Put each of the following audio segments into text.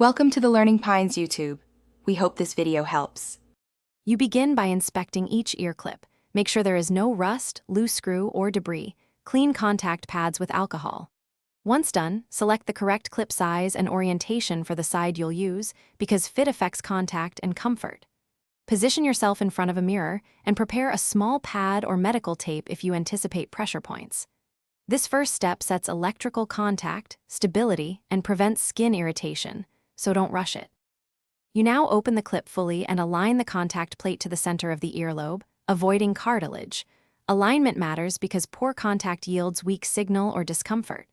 Welcome to the Learning Pines YouTube. We hope this video helps. You begin by inspecting each ear clip. Make sure there is no rust, loose screw, or debris. Clean contact pads with alcohol. Once done, select the correct clip size and orientation for the side you'll use because fit affects contact and comfort. Position yourself in front of a mirror and prepare a small pad or medical tape if you anticipate pressure points. This first step sets electrical contact, stability, and prevents skin irritation, so don't rush it. You now open the clip fully and align the contact plate to the center of the earlobe, avoiding cartilage. Alignment matters because poor contact yields weak signal or discomfort.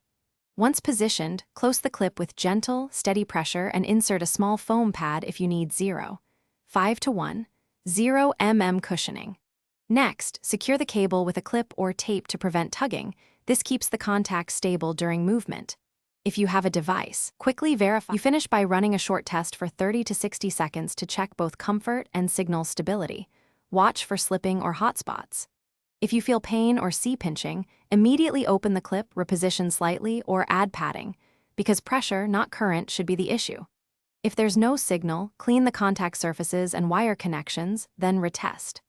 Once positioned, close the clip with gentle, steady pressure and insert a small foam pad if you need 5:1, 0 mm cushioning. Next, secure the cable with a clip or tape to prevent tugging. This keeps the contact stable during movement. If you have a device, quickly verify. You finish by running a short test for 30 to 60 seconds to check both comfort and signal stability. Watch for slipping or hot spots. If you feel pain or see pinching, immediately open the clip, reposition slightly, or add padding, because pressure, not current, should be the issue. If there's no signal, clean the contact surfaces and wire connections, then retest.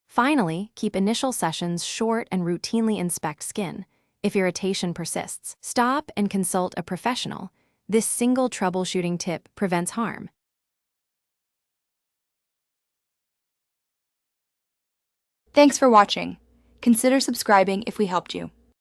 Finally, keep initial sessions short and routinely inspect skin. If irritation persists, stop and consult a professional. This single troubleshooting tip prevents harm. Thanks for watching. Consider subscribing if we helped you.